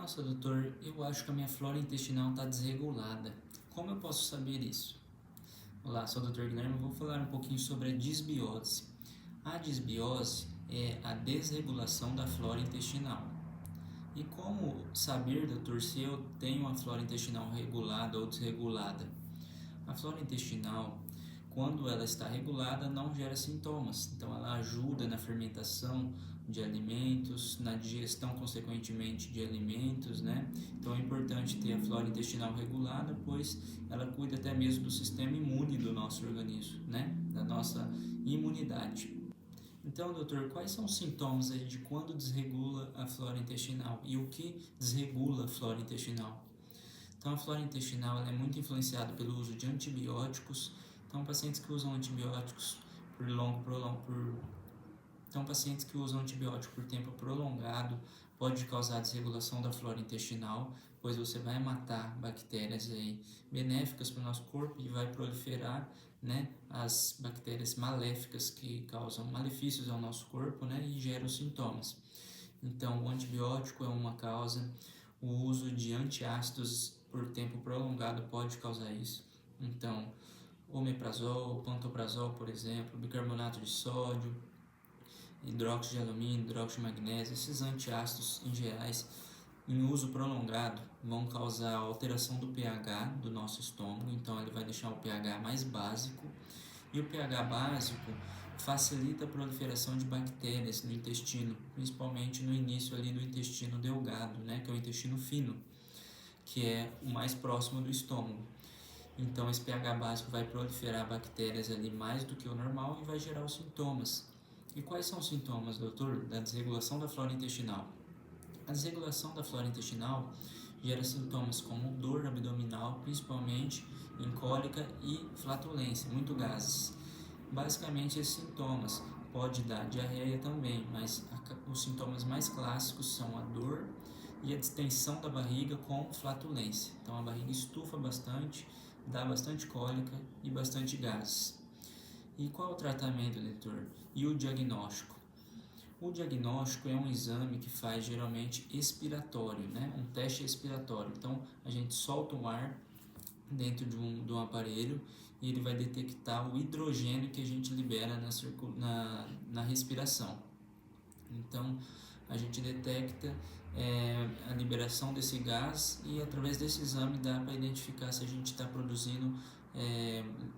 Nossa, doutor, eu acho que a minha flora intestinal está desregulada. Como eu posso saber isso? Olá, sou o Dr. Guilherme e vou falar um pouquinho sobre a disbiose. A disbiose é a desregulação da flora intestinal. E como saber, doutor, se eu tenho uma flora intestinal regulada ou desregulada? A flora intestinal, quando ela está regulada, não gera sintomas. Então, ela ajuda na fermentação de alimentos, na digestão, consequentemente, de alimentos, né? Então, é importante ter a flora intestinal regulada, pois ela cuida até mesmo do sistema imune do nosso organismo, né? Da nossa imunidade. Então, doutor, quais são os sintomas aí de quando desregula a flora intestinal e o que desregula a flora intestinal? Então, a flora intestinal ela é muito influenciada pelo uso de antibióticos. Então, pacientes que usam antibióticos pacientes que usam antibiótico por tempo prolongado pode causar desregulação da flora intestinal, pois você vai matar bactérias aí benéficas para o nosso corpo e vai proliferar, né, as bactérias maléficas que causam malefícios ao nosso corpo, né, e geram sintomas. Então, o antibiótico é uma causa, o uso de antiácidos por tempo prolongado pode causar isso. Então, omeprazol, pantoprazol, por exemplo, bicarbonato de sódio, hidróxido de alumínio, hidróxido de magnésio, esses antiácidos em gerais, em uso prolongado, vão causar alteração do pH do nosso estômago, então ele vai deixar o pH mais básico, e o pH básico facilita a proliferação de bactérias no intestino, principalmente no início ali do intestino delgado, né, que é o intestino fino, que é o mais próximo do estômago. Então esse pH básico vai proliferar bactérias ali mais do que o normal e vai gerar os sintomas. E quais são os sintomas, doutor, da desregulação da flora intestinal? A desregulação da flora intestinal gera sintomas como dor abdominal, principalmente em cólica e flatulência, muito gases. Basicamente esses sintomas pode dar diarreia também, mas os sintomas mais clássicos são a dor e a distensão da barriga com flatulência. Então a barriga estufa bastante, dá bastante cólica e bastante gases. E qual é o tratamento, doutor? E o diagnóstico? O diagnóstico é um exame que faz geralmente expiratório, né? Um teste expiratório. Então a gente solta o ar dentro de um aparelho e ele vai detectar o hidrogênio que a gente libera na respiração. Então a gente detecta a liberação desse gás e através desse exame dá para identificar se a gente está produzindo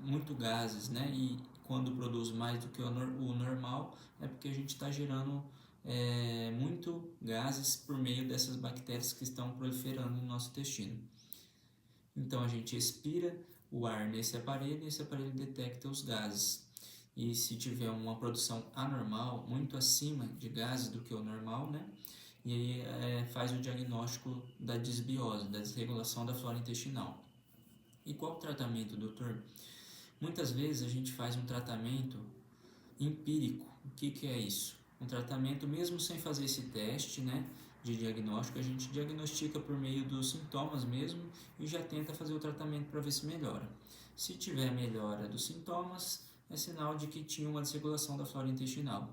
muito gases, né? E quando produz mais do que o normal é porque a gente está gerando muito gases por meio dessas bactérias que estão proliferando no nosso intestino. Então a gente expira o ar nesse aparelho e esse aparelho detecta os gases. E se tiver uma produção anormal, muito acima de gases do que o normal, né? E aí faz o diagnóstico da disbiose, da desregulação da flora intestinal. E qual o tratamento, doutor? Muitas vezes a gente faz um tratamento empírico. O que é isso? Um tratamento mesmo sem fazer esse teste, né, de diagnóstico, a gente diagnostica por meio dos sintomas mesmo e já tenta fazer o tratamento para ver se melhora. Se tiver melhora dos sintomas, é sinal de que tinha uma desregulação da flora intestinal.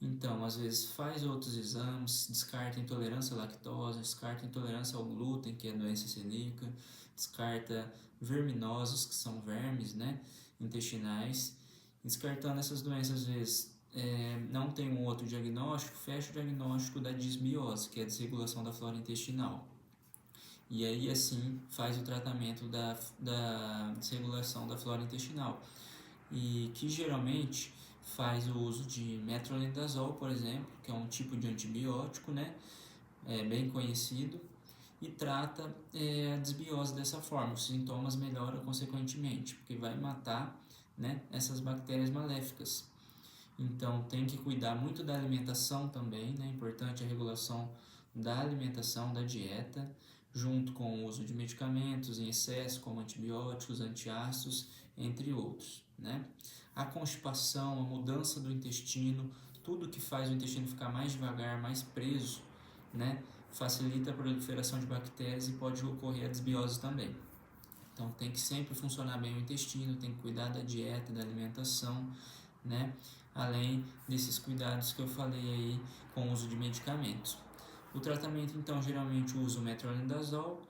Então, às vezes faz outros exames, descarta intolerância à lactose, descarta intolerância ao glúten, que é doença celíaca, descarta verminoses, que são vermes, né, intestinais. Descartando essas doenças, às vezes não tem um outro diagnóstico, fecha o diagnóstico da disbiose, que é a desregulação da flora intestinal. E aí, assim, faz o tratamento da desregulação da flora intestinal. E que geralmente faz o uso de metronidazol, por exemplo, que é um tipo de antibiótico, né, bem conhecido, e trata a desbiose dessa forma. Os sintomas melhoram consequentemente, porque vai matar, né, essas bactérias maléficas. Então tem que cuidar muito da alimentação também, né? É importante a regulação da alimentação, da dieta, junto com o uso de medicamentos em excesso, como antibióticos, antiácidos, entre outros, né? A constipação, a mudança do intestino, tudo que faz o intestino ficar mais devagar, mais preso, né? Facilita a proliferação de bactérias e pode ocorrer a desbiose também. Então tem que sempre funcionar bem o intestino, tem que cuidar da dieta, da alimentação, né? Além desses cuidados que eu falei aí com o uso de medicamentos. O tratamento, então, geralmente usa o metronidazol,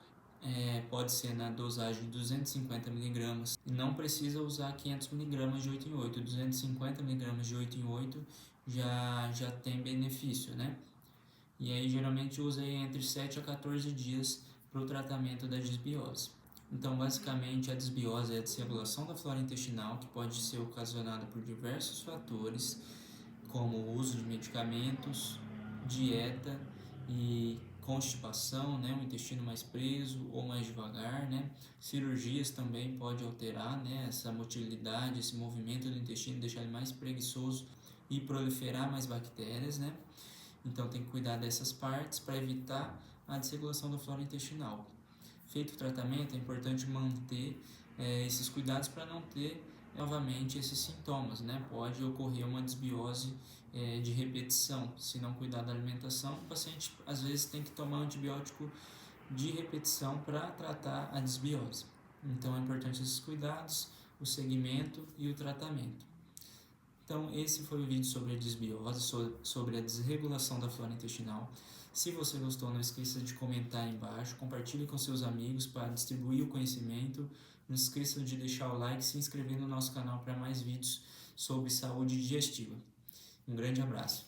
pode ser na dosagem de 250 mg e não precisa usar 500 mg de 8 em 8. 250 mg de 8 em 8 já tem benefício, né? E aí geralmente usa aí entre 7 a 14 dias para o tratamento da desbiose. Então, basicamente, a desbiose é a desregulação da flora intestinal, que pode ser ocasionada por diversos fatores, como o uso de medicamentos, dieta e constipação, né, um intestino mais preso ou mais devagar, né? Cirurgias também pode alterar, né, essa motilidade, esse movimento do intestino, deixar ele mais preguiçoso e proliferar mais bactérias, né? Então tem que cuidar dessas partes para evitar a desregulação da flora intestinal. Feito o tratamento, é importante manter esses cuidados para não ter novamente esses sintomas, né? Pode ocorrer uma desbiose de repetição. Se não cuidar da alimentação, o paciente às vezes tem que tomar antibiótico de repetição para tratar a desbiose. Então é importante esses cuidados, o segmento e o tratamento. Então esse foi o vídeo sobre a desbiose, sobre a desregulação da flora intestinal. Se você gostou, não esqueça de comentar aí embaixo, compartilhe com seus amigos para distribuir o conhecimento. Não esqueça de deixar o like e se inscrever no nosso canal para mais vídeos sobre saúde digestiva. Um grande abraço.